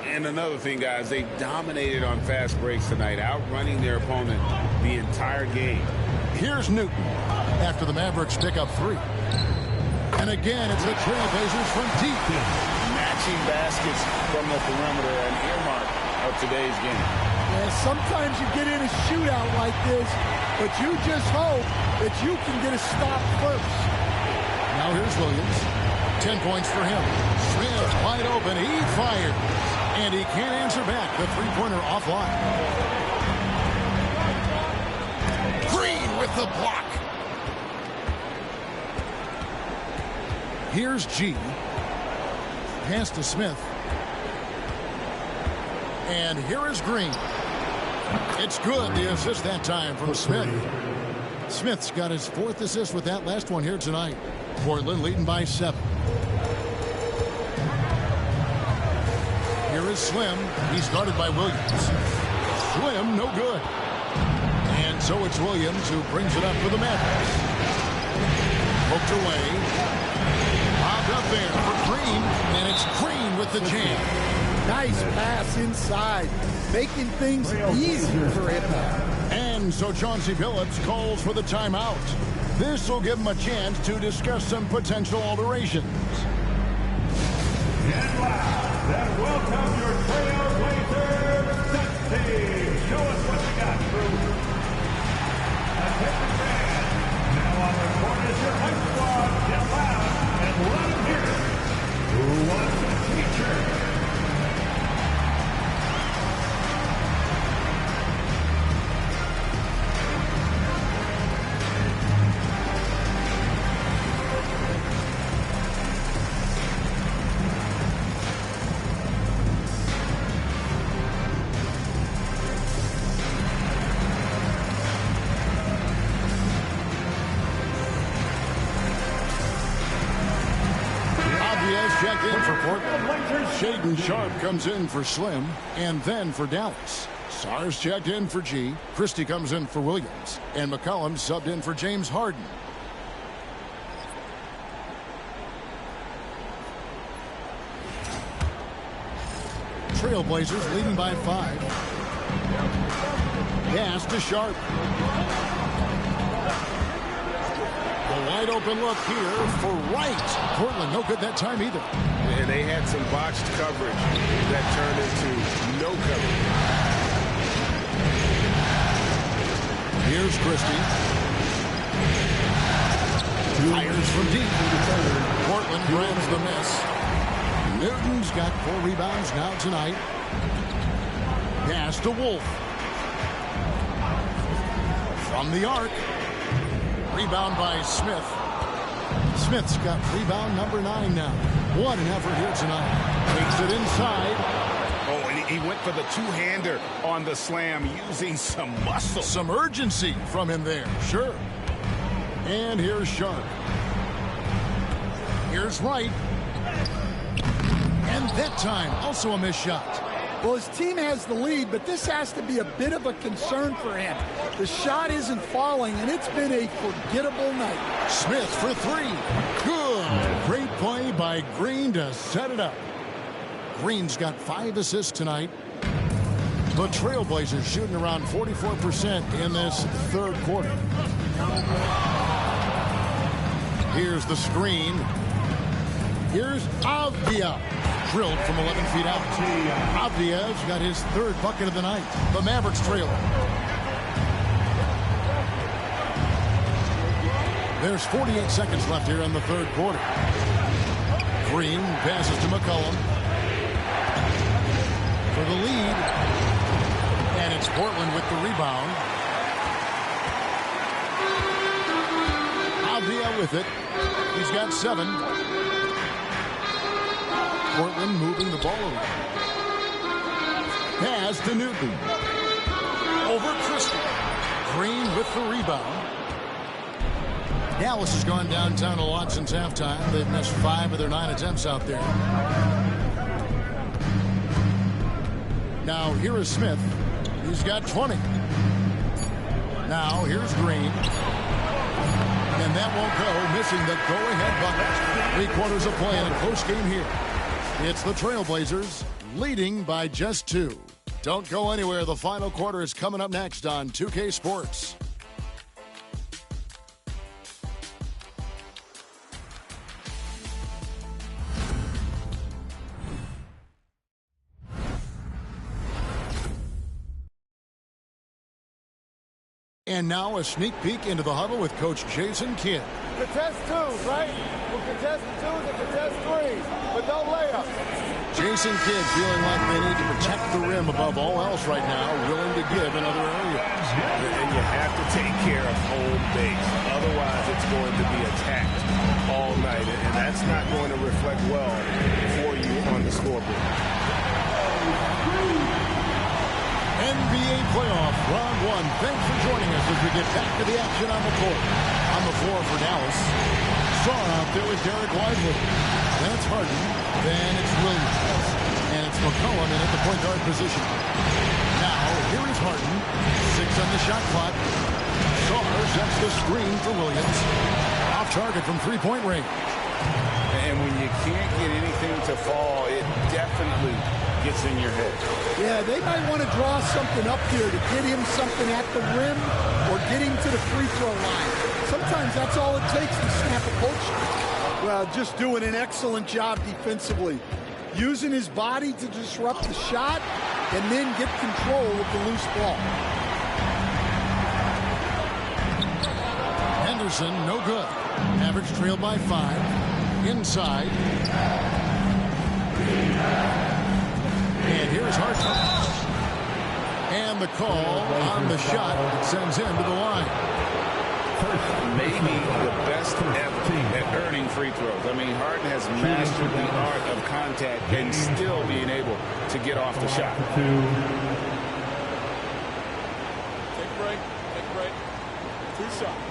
And another thing, guys, they dominated on fast breaks tonight, outrunning their opponent the entire game. Here's Newton after the Mavericks pick up 3. And again, it's the Trailblazers from deep. Matching baskets from the perimeter, an earmark of today's game. Yeah, sometimes you get in a shootout like this, but you just hope that you can get a stop first. Now here's Williams. 10 points for him. Smith wide open. He fires. And he can't answer back. The three-pointer offline. Green with the block. Here's G. Pass to Smith. And here is Green. It's good. The assist that time from Smith. Smith's got his 4th assist with that last one here tonight. Portland leading by 7. Here is Slim. He's guarded by Williams. Slim, no good. And so it's Williams who brings it up for the Mavericks. Poked away. Popped up there for Green. And it's Green with the jam. Nice pass inside, making things easier for him. And so Chauncey Billups calls for the timeout. This will give him a chance to discuss some potential alterations. And wow, then welcome your Trailblazers set team. Show us what you got, crew. Attention fans, now on the court is your hype squad. Get loud and let them hear it. Who wants a teacher? Checked in for Portland. Shaden Sharp comes in for Slim, and then for Dallas. Sars checked in for G. Christie comes in for Williams, and McCollum subbed in for James Harden. Trailblazers leading by 5. Pass to Sharp. A wide open look here for Wright. Portland no good that time either. And they had some botched coverage that turned into no coverage. Here's Christie. Fires from deep. Portland grabs the miss. Newton's got 4 rebounds now tonight. Pass to Wolf. From the arc. Rebound by Smith. Smith's got rebound number 9 now. What an effort here tonight. Takes it inside. Oh, and he went for the two-hander on the slam, using some muscle. Some urgency from him there, sure. And here's Sharp. Here's Wright. And that time, also a missed shot. Well, his team has the lead, but this has to be a bit of a concern for him. The shot isn't falling, and it's been a forgettable night. Smith for 3. Good. Great play by Green to set it up. Green's got 5 assists tonight. The Trailblazers shooting around 44% in this third quarter. Here's the screen. Here's Avdia. Drilled from 11 feet out. Avdia's got his 3rd bucket of the night. The Mavericks trail. There's 48 seconds left here in the third quarter. Green passes to McCollum for the lead. And it's Portland with the rebound. Avdia with it. He's got 7. Portland moving the ball around. Pass to Newton. Over Christie. Green with the rebound. Dallas has gone downtown a lot since halftime. They've missed 5 of their 9 attempts out there. Now here is Smith. He's got 20. Now here's Green. And that won't go, missing the go-ahead bucket. 3/4 of play in a close game here. It's the Trailblazers leading by just 2. Don't go anywhere. The final quarter is coming up next on 2K Sports. And now a sneak peek into the huddle with Coach Jason Kidd. Contest twos, right? We'll contest twos and contest threes, but no layups. Jason Kidd feeling like they need to protect the rim above all else right now, willing to give in other areas. And you have to take care of home base. Otherwise, it's going to be attacked all night, and that's not going to reflect well for you on the scoreboard. NBA playoff, round 1. Thanks for joining us as we get back to the action on the court. On the floor for Dallas. Shaw out there with Derek Lively. Then it's Harden. Then it's Williams. And it's McCollum in at the point guard position. Now, here is Harden. 6 on the shot clock. Shaw sets the screen for Williams. Off target from three-point range. And when you can't get anything to fall, it definitely gets in your head. Yeah, they might want to draw something up here to get him something at the rim or get him to the free throw line. Sometimes that's all it takes to snap a coach. Well, just doing an excellent job defensively. Using his body to disrupt the shot and then get control of the loose ball. Henderson, no good. Average trailed by 5. Inside. And here's Harden. And the call on the shot that sends him to the line. Maybe the best ever at earning free throws. I mean, Harden has mastered the art of contact and still being able to get off the shot. Take a break. Take a break. 2 shots.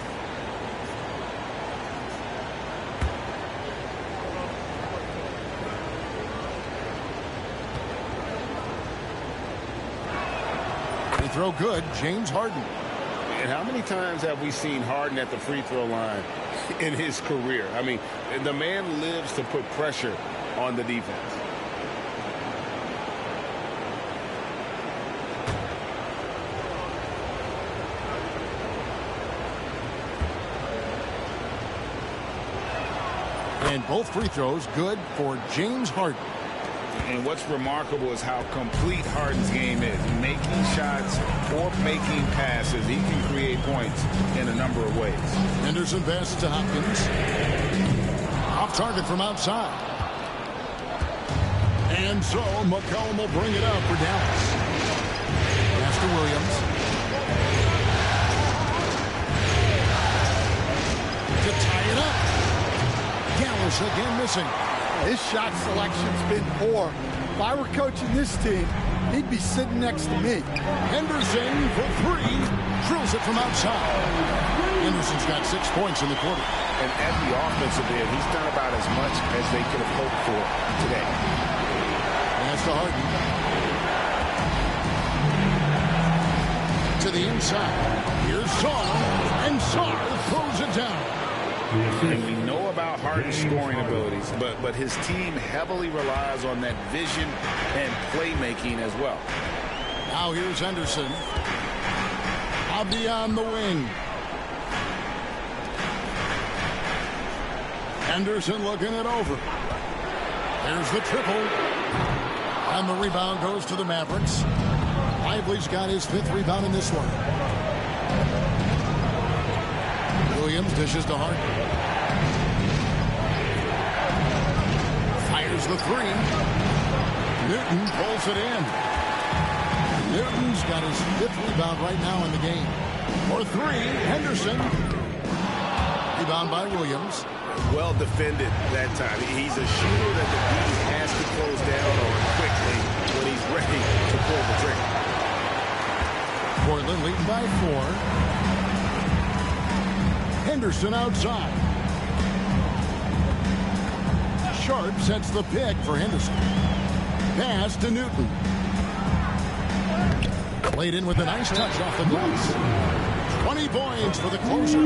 Throw good, James Harden. And how many times have we seen Harden at the free throw line in his career? I mean, the man lives to put pressure on the defense. And both free throws good for James Harden. And what's remarkable is how complete Harden's game is. Making shots or making passes. He can create points in a number of ways. Henderson passes to Hopkins. Off target from outside. And so McCollum will bring it up for Dallas. Pass to Williams. To tie it up. Dallas again missing. His shot selection's been poor. If I were coaching this team, he'd be sitting next to me. Henderson for 3. Drills it from outside. Henderson's got 6 points in the quarter. And at the offensive end, he's done about as much as they could have hoped for today. Pass to Harden. To the inside. Here's Sarr. And Sarr throws it down. And we know about Harden's scoring abilities, but his team heavily relies on that vision and playmaking as well. Now here's Henderson. Out beyond the wing. Henderson looking it over. There's the triple. And the rebound goes to the Mavericks. Lively's got his 5th rebound in this one. Williams dishes to Harden. Fires the 3. Newton pulls it in. Newton's got his 5th rebound right now in the game. For 3, Henderson. Rebound by Williams. Well defended that time. He's a shooter that the D has to close down on quickly when he's ready to pull the trigger. Portland leading by 4. Henderson outside. Sharp sets the pick for Henderson. Pass to Newton. Played in with a nice touch off the glass. 20 points for the closer.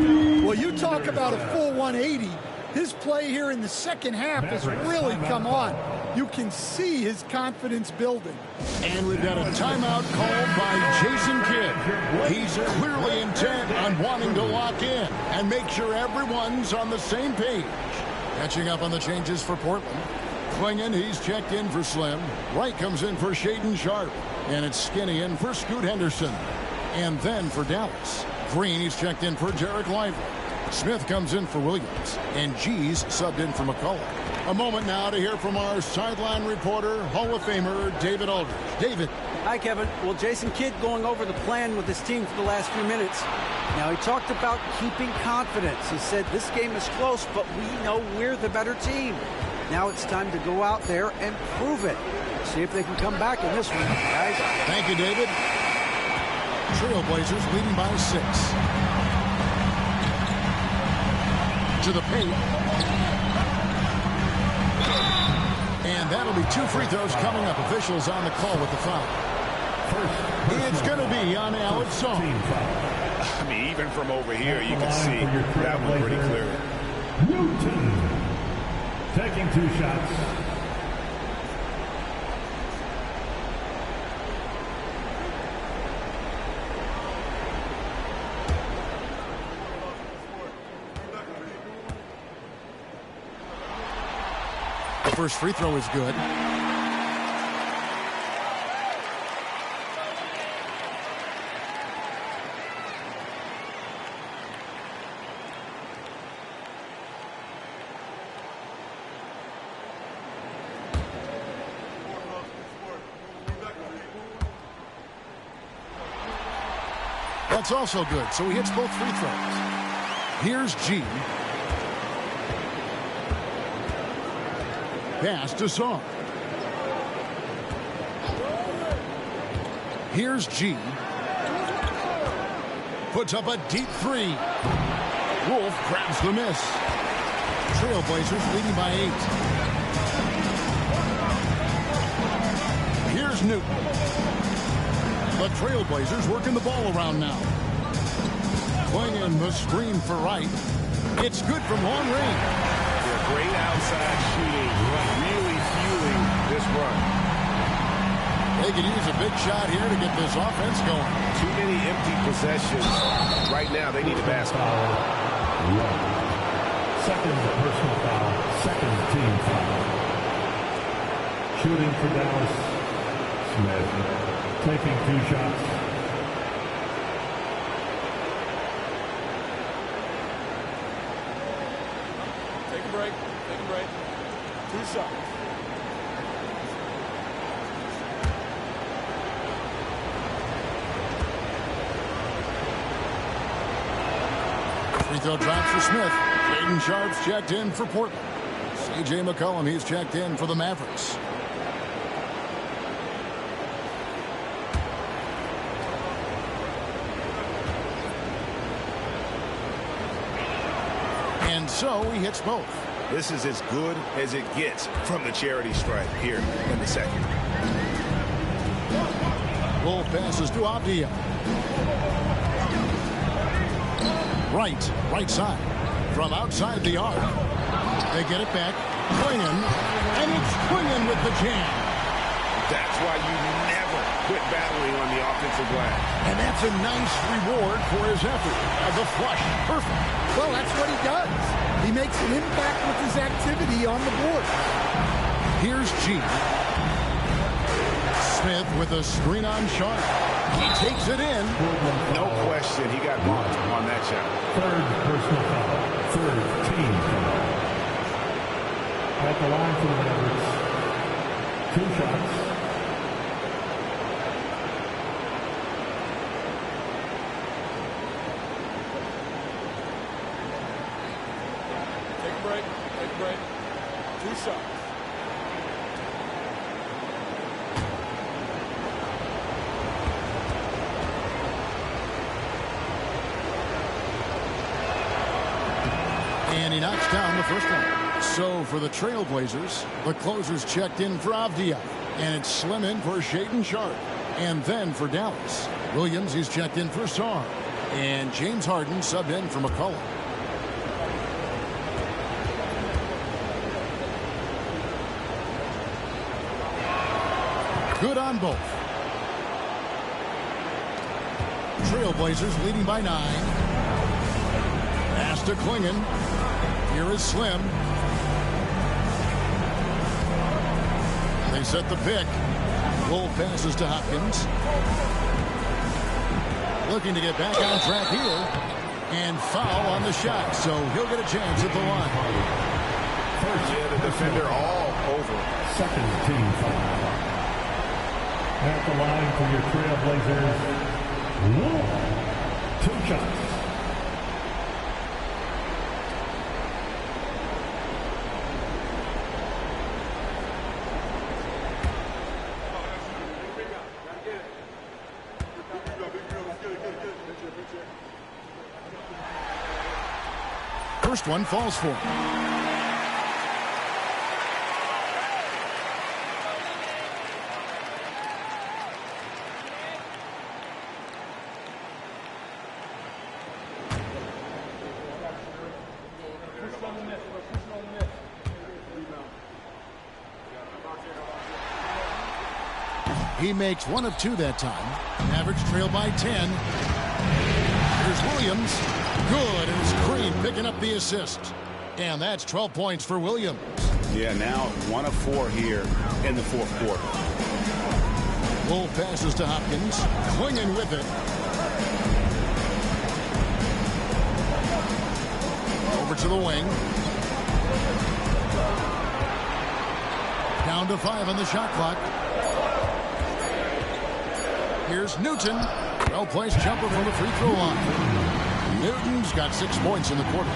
Well, you talk about a full 180. His play here in the second half has really come on. You can see his confidence building. And we've got a timeout called by Jason Kidd. He's clearly intent on wanting to lock in and make sure everyone's on the same page. Catching up on the changes for Portland. Klingon, he's checked in for Slim. Wright comes in for Shaden Sharp. And it's Skinny in for Scoot Henderson. And then for Dallas, Green, he's checked in for Derek Lively. Smith comes in for Williams. And G's subbed in for McCullough. A moment now to hear from our sideline reporter, Hall of Famer David Aldridge. David. Hi, Kevin. Well, Jason Kidd going over the plan with his team for the last few minutes. Now, he talked about keeping confidence. He said this game is close, but we know we're the better team. Now it's time to go out there and prove it. See if they can come back in this one, guys. Thank you, David. Trailblazers leading by 6. To the paint. And that'll be 2 free throws coming up. Officials on the call with the foul. It's going to be on Alex Song. I mean, even from over here, you can see that one pretty clearly. New team taking 2 shots. The first free throw is good. That's also good, so he hits both free throws. Here's G. Pass to Song. Here's G. Puts up a deep 3. Wolf grabs the miss. Trailblazers leading by 8. Here's Newton. The Trailblazers working the ball around now. Klingon the screen for Wright. It's good from long range. Great outside shooting, really fueling this run. They could use a big shot here to get this offense going. Too many empty possessions. Right now, they need a basket. Second personal foul, second team foul. Shooting for Dallas. Smith taking 2 shots. Take a break. 2 shots. Free throw drops for Smith. Shaden Sharp's checked in for Portland. C.J. McCollum, he's checked in for the Mavericks. And so he hits both. This is as good as it gets from the charity stripe here in the second. Wolf passes to Avdia. Right side. From outside the arc. They get it back. Klingon. And it's Klingon with the jam. That's why you never quit battling on the offensive glass. And that's a nice reward for his effort. The flush. Perfect. Well, that's what he does. He makes an impact with his activity on the board. Here's G. Smith with a screen on Sharp. He takes it in. No question, he got marked on that shot. Third personal foul, third team foul. At the line for the Mavericks, 2 shots. Take a break. 2 shots. And he knocks down the first one. So for the Trailblazers, the closers checked in for Avdia. And it's Slim in for Shaden Sharp. And then for Dallas, Williams, he's checked in for Sarr. And James Harden subbed in for McCollum. Good on both. Trailblazers leading by 9. Pass to Klingon. Here is Slim. They set the pick. Wolf passes to Hopkins. Looking to get back on track here. And foul on the shot, so he'll get a chance at the line. Yeah, the defender all over. Second team foul. At the line for your Trailblazers, Wolf. 2 shots. First one falls for him. He makes 1 of 2 that time. Mavericks trail by 10. Here's Williams. Good, and it's Green picking up the assist. And that's 12 points for Williams. Yeah, now 1 of 4 here in the fourth quarter. Wolf passes to Hopkins. Klingon with it. Over to the wing. Down to 5 on the shot clock. Here's Newton. Well-placed jumper from the free throw line. Newton's got 6 points in the quarter.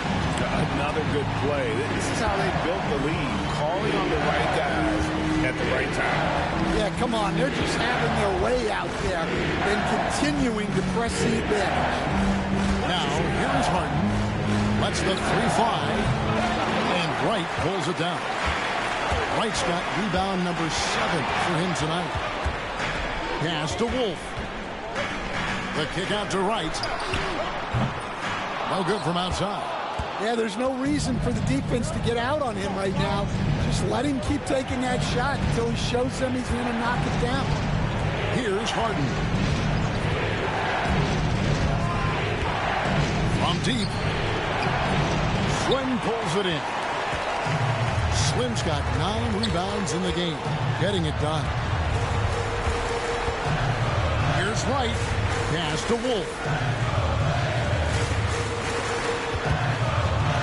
Another good play. This is how they built the lead. Calling on the right guys at the right time. Yeah, come on. They're just having their way out there and continuing to press the advantage. Now, here's Harden. Lets the 3 fly. And Wright pulls it down. Wright's got rebound number 7 for him tonight. Pass to Wolf. The kick out to Wright. No good from outside. Yeah, there's no reason for the defense to get out on him right now. Just let him keep taking that shot until he shows them he's going to knock it down. Here's Harden. From deep. Slim pulls it in. Slim's got 9 rebounds in the game. Getting it done. Here's Wright. Pass to Wolf.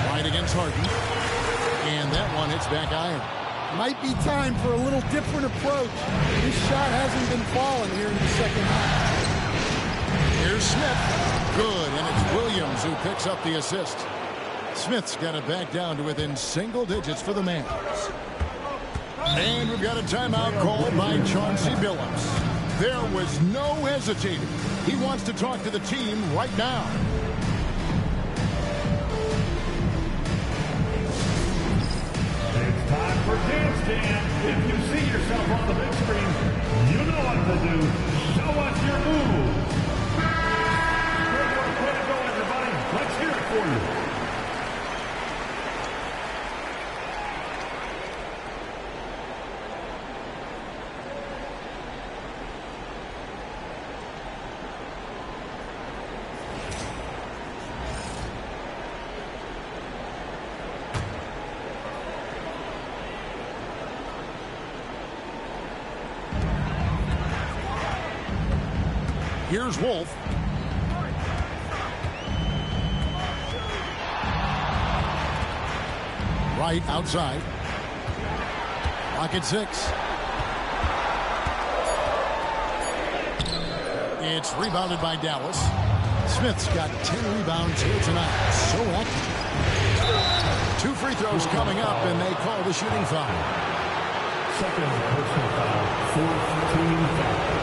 Wright against Harden. And that one hits back iron. Might be time for a little different approach. His shot hasn't been falling here in the second half. Here's Smith. Good, and it's Williams who picks up the assist. Smith's got it back down to within single digits for the Mavs. And we've got a timeout called by Chauncey Billups. There was no hesitating. He wants to talk to the team right now. It's time for Dance Jam. If you see yourself on the big screen, you know what to do. Show us your moves. Good work. Way to go, everybody. Let's hear it for you. Here's Wolf. Right outside. Rocket 6. It's rebounded by Dallas. Smith's got 10 rebounds here tonight. So active. 2 free throws coming up, and they call the shooting foul. Second personal foul. 4th team foul.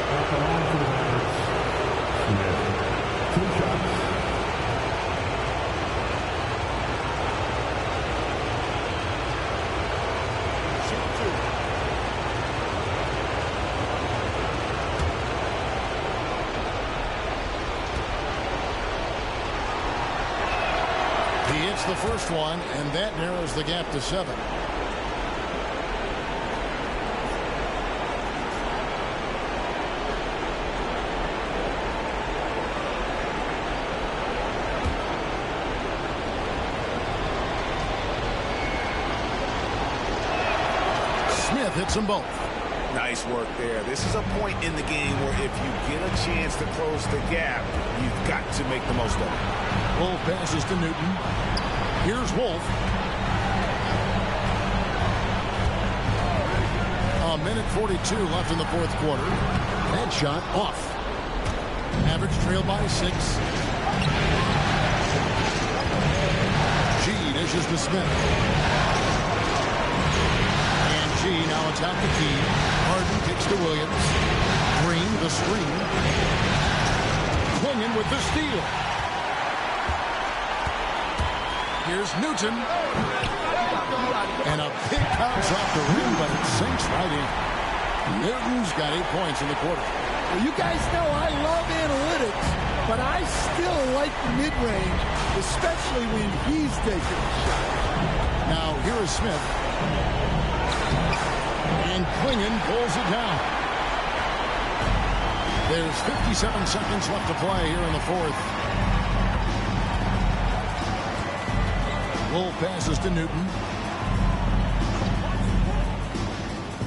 At the line for the Mavericks, Smith. 2 shots. He hits the first one, and that narrows the gap to 7. Smith hits them both. Nice work there. This is a point in the game where if you get a chance to close the gap, you've got to make the most of it. Wolf passes to Newton. Here's Wolf. A minute 42 left in the fourth quarter. Headshot off. Mavericks trail by 6. G dishes to Smith. And G now it's out the key. Harden kicks to Williams. Green the screen. Clingan with the steal. Here's Newton. And a big bounce off the rim, but it sinks right in. Newton's got 8 points in the quarter. Well, you guys know I love analytics, but I still like the mid-range, especially when he's taking a shot. Now, here is Smith. And Clingan pulls it down. There's 57 seconds left to play here in the fourth. Wolf passes to Newton.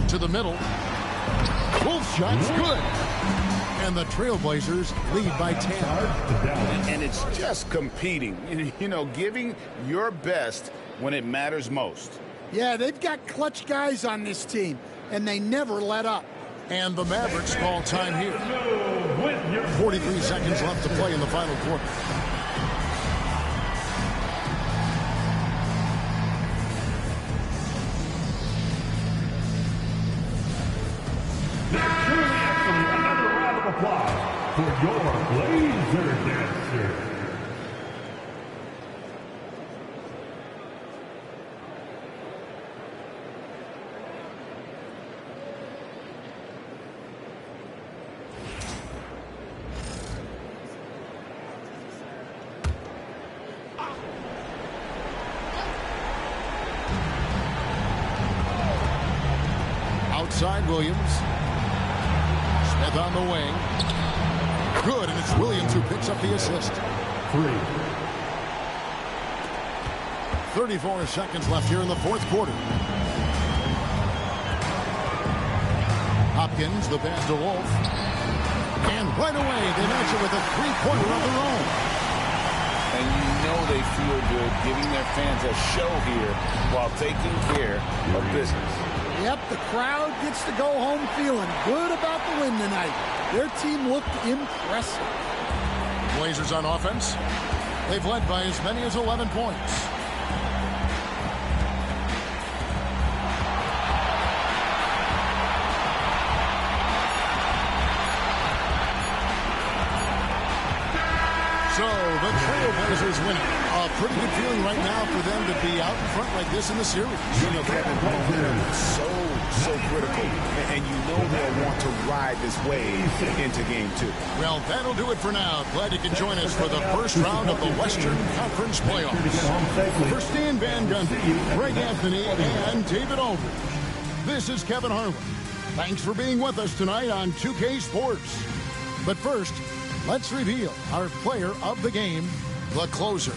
To the middle. Wolf shot's good. And the Trailblazers lead by 10. And it's just competing. You know, giving your best when it matters most. Yeah, they've got clutch guys on this team, and they never let up. And the Mavericks call time here. 43 seconds left to play in the final quarter. Another round of applause for your Blazer dancer. Outside Williams. Smith on the wing. Good, and it's Williams who picks up the assist. 34 seconds left here in the fourth quarter. Hopkins, the pass to Wolf. And right away, they match it with a three-pointer of their own. And you know they feel good giving their fans a show here while taking care of business. Yep, the crowd gets to go home feeling good about the win tonight. Their team looked impressive. Blazers on offense. They've led by as many as 11 points. So the Trailblazers winning. A pretty good feeling right now for them to be out in front like this in the series. You know, Kevin, so critical. And you know they'll want to ride this wave into game 2. Well, that'll do it for now. Glad you could join us for the first round of the Western Conference Playoffs. For Stan Van Gundy, Greg Anthony, and David Aldridge, this is Kevin Harlan. Thanks for being with us tonight on 2K Sports. But first, let's reveal our player of the game, the closer.